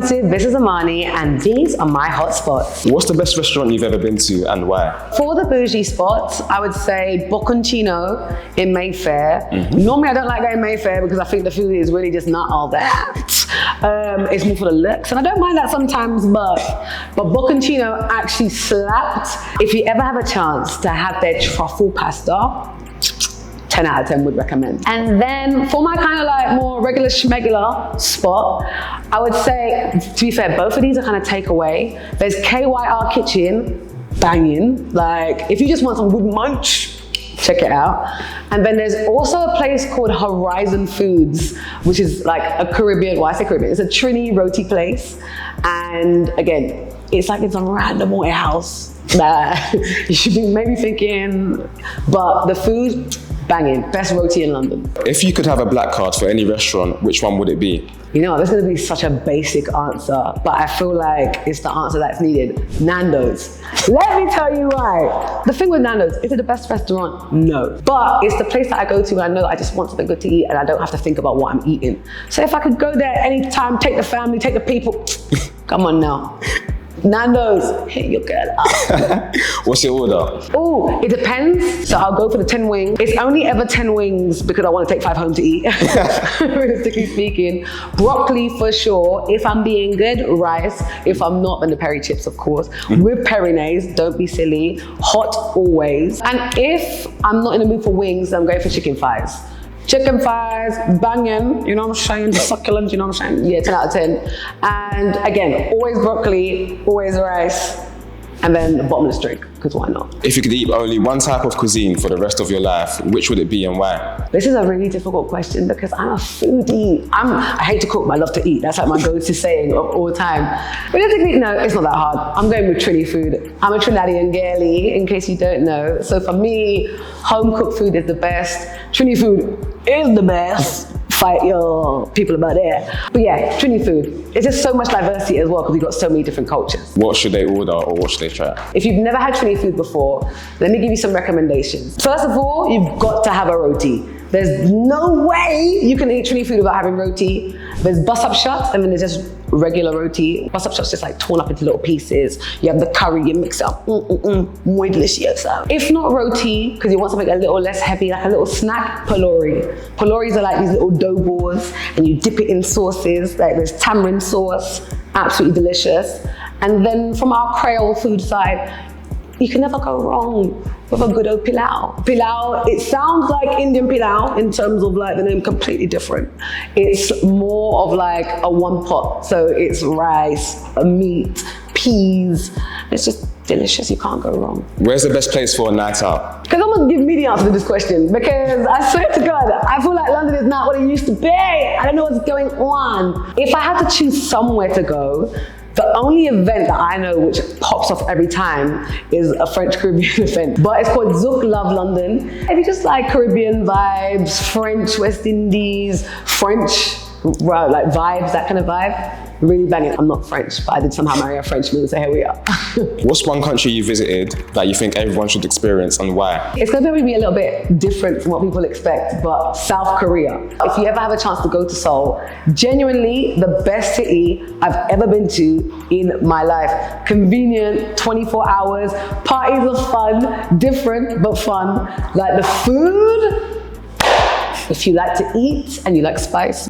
expensive. This is Armani, and these are my hotspots. What's the best restaurant you've ever been to and why? For the bougie spots, I would say Bocconcino in Mayfair. Normally I don't like going Mayfair because I think the food is really just not all that. It's more for the looks, and I don't mind that sometimes, but Bocconcino actually slapped. If you ever have a chance to have their truffle pasta, 10 out of 10 would recommend. And then for my kind of like more regular schmegular spot, I would say, to be fair, both of these are kind of takeaway. There's KYR Kitchen, banging. Like, if you just want some good munch, check it out. And then there's also a place called Horizon Foods, which is like a Caribbean, well I say Caribbean, it's a Trini roti place. And again, it's like in some random warehouse that you should be maybe thinking, but the food, banging, best roti in London. If you could have a black card for any restaurant, which one would it be? You know, this is gonna be such a basic answer, but I feel like it's the answer that's needed. Nando's. Let me tell you why. The thing with Nando's, is it the best restaurant? No. But it's the place that I go to when I know that I just want something good to eat and I don't have to think about what I'm eating. So if I could go there anytime, take the family, take the people, come on now. Nando's, hit your girl up. What's your order? Oh, it depends. So I'll go for the 10 wings. It's only ever 10 wings because I want to take 5 home to eat, realistically speaking. Broccoli for sure. If I'm being good, rice. If I'm not, then the peri chips, of course. With peri-nays, don't be silly. Hot always. And if I'm not in the mood for wings, I'm going for chicken thighs. Chicken thighs, banging, you know what I'm saying? The succulent, you know what I'm saying? Yeah, 10 out of 10. And again, always broccoli, always rice, and then the bottomless drink, because why not? If you could eat only one type of cuisine for the rest of your life, which would it be and why? This is a really difficult question because I'm a foodie. I hate to cook, but I love to eat. That's like my go-to saying of all time. Realistically, no, it's not that hard. I'm going with Trini food. I'm a Trinidadian girly, in case you don't know. So for me, home cooked food is the best. Trini food is the best. Fight your people about it. But yeah, Trini food. It's just so much diversity as well because we've got so many different cultures. What should they order or what should they try? If you've never had Trini food before, let me give you some recommendations. First of all, you've got to have a roti. There's no way you can eat Trini food without having roti. There's bus-up shots and then there's just regular roti. Bus-up shots just like torn up into little pieces. You have the curry, you mix it up. Muy delicioso. If not roti, because you want something a little less heavy, like a little snack, pylori. Pyloris are like these little dough balls and you dip it in sauces. Like there's tamarind sauce, absolutely delicious. And then from our Creole food side, you can never go wrong with a good old pilau. Pilau, it sounds like Indian pilau in terms of like the name, completely different. It's more of like a one pot. So it's rice, meat, peas. It's just delicious, you can't go wrong. Where's the best place for a night out? Because I'm gonna give me the answer to this question because I swear to God, I feel like London is not what it used to be. I don't know what's going on. If I had to choose somewhere to go, the only event that I know which pops off every time is a French Caribbean event, but it's called Zouk Love London. If you just like Caribbean vibes, French, West Indies, French, like vibes, that kind of vibe, really banging. I'm not French, but I did somehow marry a Frenchman, so here we are. What's one country you visited that you think everyone should experience and why? It's gonna be a little bit different from what people expect, but South Korea. If you ever have a chance to go to Seoul, genuinely the best city I've ever been to in my life. Convenient, 24 hours, parties are fun, different but fun. Like the food, if you like to eat and you like spice,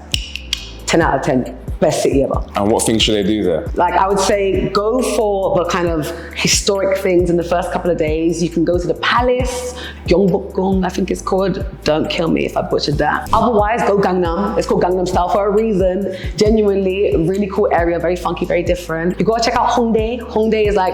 10 out of 10. Best city ever. And what things should they do there? Like I would say go for the kind of historic things in the first couple of days. You can go to the palace, Gyeongbokgung I think it's called. Don't kill me if I butchered that. Otherwise go Gangnam. It's called Gangnam Style for a reason. Genuinely a really cool area, very funky, very different. You gotta check out Hongdae. Hongdae is like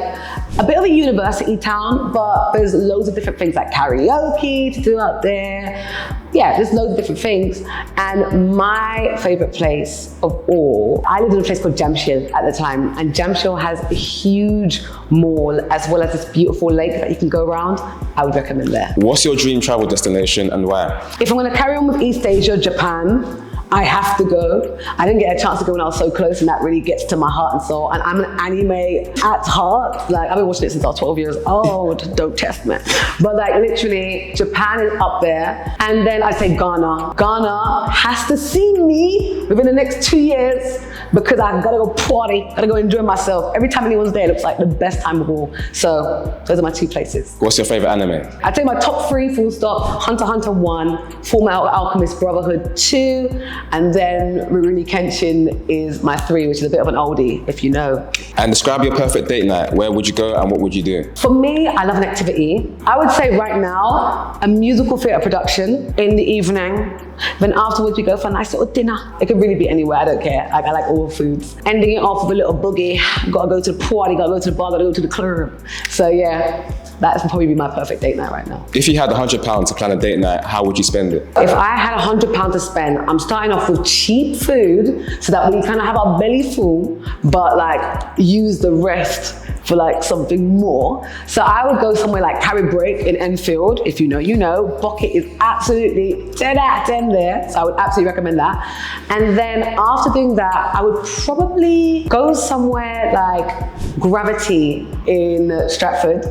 a bit of a university town, but there's loads of different things like karaoke to do out there. Yeah, there's loads of different things. And my favorite place of all, I lived in a place called Jamshid at the time, and Jamshid has a huge mall as well as this beautiful lake that you can go around. I would recommend there. What's your dream travel destination and why? If I'm gonna carry on with East Asia, Japan, I have to go. I didn't get a chance to go when I was so close, and that really gets to my heart and soul. And I'm an anime at heart. Like, I've been watching it since I was 12 years old. Don't test me. But like, literally, Japan is up there. And then I say Ghana. Ghana has to see me within the next 2 years, because I've got to go party, got to go enjoy myself. Every time anyone's there, it looks like the best time of all. So those are my 2 places. What's your favorite anime? I'd say my top 3, full stop: Hunter x Hunter 1, Fullmetal Alchemist Brotherhood 2, and then Rurouni Kenshin is my 3, which is a bit of an oldie, if you know. And describe your perfect date night. Where would you go and what would you do? For me, I love an activity. I would say right now, a musical theatre production in the evening. Then afterwards, we go for a nice little dinner. It could really be anywhere, I don't care. Like, I like all foods. Ending it off with a little boogie. Gotta go to the party, gotta go to the bar, gotta go to the club. So yeah, that's probably be my perfect date night right now. If you had £100 to plan a date night, how would you spend it? If I had £100 to spend, I'm starting off with cheap food so that we kind of have our belly full, but like use the rest for like something more. So I would go somewhere like Carry Break in Enfield. If you know, you know. Bucket is absolutely 10 out of 10 there. So I would absolutely recommend that. And then after doing that, I would probably go somewhere like Gravity in Stratford,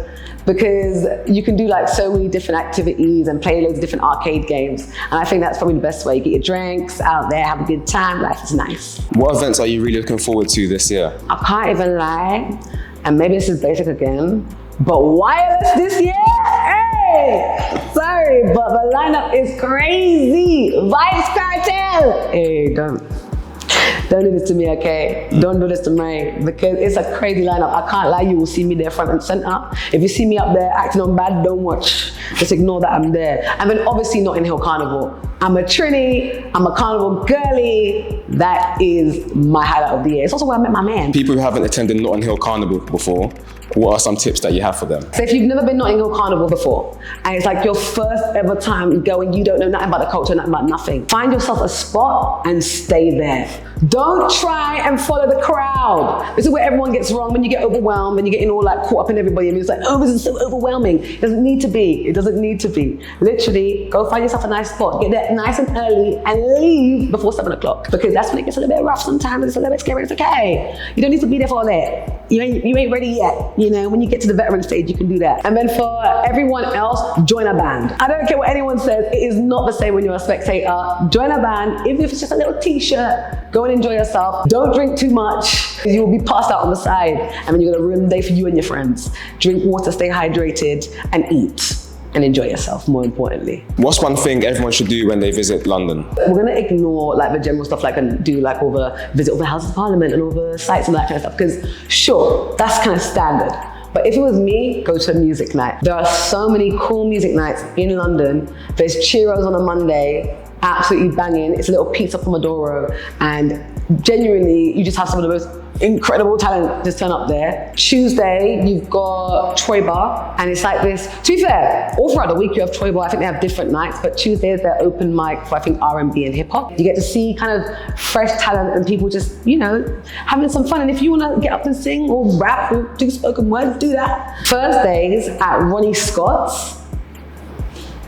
because you can do like so many different activities and play loads of different arcade games. And I think that's probably the best way. You get your drinks out there, have a good time, life is nice. What events are you really looking forward to this year? I can't even lie, and maybe this is basic again, but wireless this year? Hey! Sorry, but the lineup is crazy. Vibes Cartel! Hey, don't do this to me, okay? Don't do this to me, because it's a crazy lineup. I can't lie, you will see me there front and center. If you see me up there acting on bad, don't watch. Just ignore that I'm there. And then obviously Notting Hill Carnival. I'm a Trini, I'm a carnival girly. That is my highlight of the year. It's also where I met my man. People who haven't attended Notting Hill Carnival before, what are some tips that you have for them? So if you've never been Notting Hill Carnival before, and it's like your first ever time going, you don't know nothing about the culture, nothing about nothing, find yourself a spot and stay there. Don't try and follow the crowd. This is where everyone gets wrong, when you get overwhelmed, when you're getting all like caught up in everybody, and it's like, oh, this is so overwhelming. It doesn't need to be. It doesn't need to be. Literally, go find yourself a nice spot, get there nice and early, and leave before 7 o'clock, because that's when it gets a little bit rough sometimes. It's a little bit scary. It's okay. You don't need to be there for all that. You ain't ready yet. You know, when you get to the veteran stage, you can do that. And then for everyone else, join a band. I don't care what anyone says, it is not the same when you're a spectator. Join a band, even if it's just a little t-shirt, go and enjoy yourself. Don't drink too much, you will be passed out on the side, and then you're gonna ruin the day for you and your friends. Drink water, stay hydrated, and eat. And enjoy yourself, more importantly. What's one thing everyone should do when they visit London? We're gonna ignore like the general stuff, like and do like all the visit all the Houses of Parliament and all the sites and that kind of stuff, because sure, that's kind of standard. But if it was me, go to a music night. There are so many cool music nights in London. There's Churros on a Monday, absolutely banging. It's a little pizza pomodoro, and genuinely, you just have some of the most incredible talent just turn up there. Tuesday, you've got Troy Bar, and it's like this. To be fair, all throughout the week you have Troy Bar. I think they have different nights, but Tuesday is their open mic for I think R&B and hip hop. You get to see kind of fresh talent and people just, you know, having some fun. And if you want to get up and sing or rap or do spoken words, do that. Thursdays at Ronnie Scott's,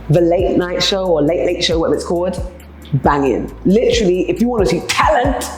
the late night show or late show, whatever it's called, banging. Literally, if you want to see talent,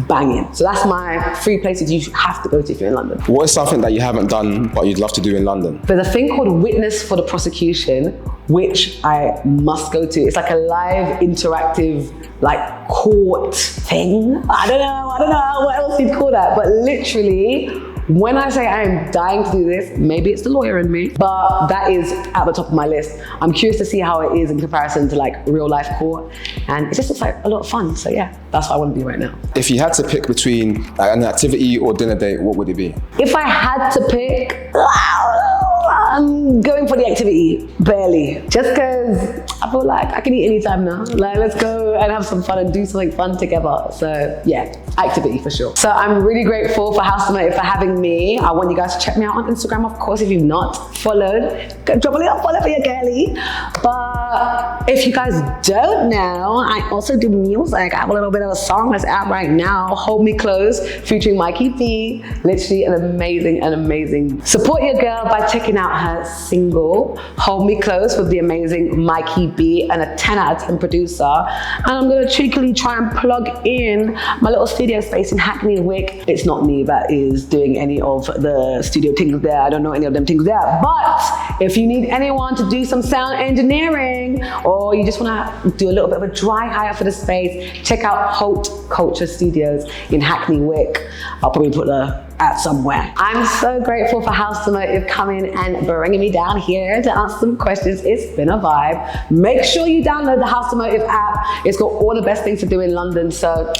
banging. So that's my 3 places you have to go to if you're in London. What is something that you haven't done but you'd love to do in London? There's a thing called Witness for the Prosecution, which I must go to. It's like a live interactive like court thing. I don't know what else you'd call that, but literally, when I say I am dying to do this, maybe it's the lawyer in me, but that is at the top of my list. I'm curious to see how it is in comparison to like real life court, and it just looks like a lot of fun. So yeah, that's what I want to do right now. If you had to pick between an activity or dinner date, what would it be? If I had to pick, I'm going for the activity, barely. Just because I feel like I can eat anytime now. Like, let's go and have some fun and do something fun together. So yeah, activity for sure. So I'm really grateful for House United for having me. I want you guys to check me out on Instagram, of course, if you've not followed. Go drop a little follow for your girlie. But But if you guys don't know, I also do music. I have a little bit of a song that's out right now, Hold Me Close, featuring Mikey B. Literally an amazing. Support your girl by checking out her single, Hold Me Close, with the amazing Mikey B, and a 10 out of 10 producer. And I'm gonna cheekily try and plug in my little studio space in Hackney Wick. It's not me that is doing any of the studio things there. I don't know any of them things there. But if you need anyone to do some sound engineering, or you just wanna do a little bit of a dry hire for the space, check out Haute Culture Studios in Hackney Wick. I'll probably put the at somewhere. I'm so grateful for House Motive coming and bringing me down here to answer some questions. It's been a vibe. Make sure you download the House Motive app. It's got all the best things to do in London, so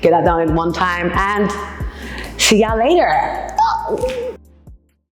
get that done in one time, and see y'all later.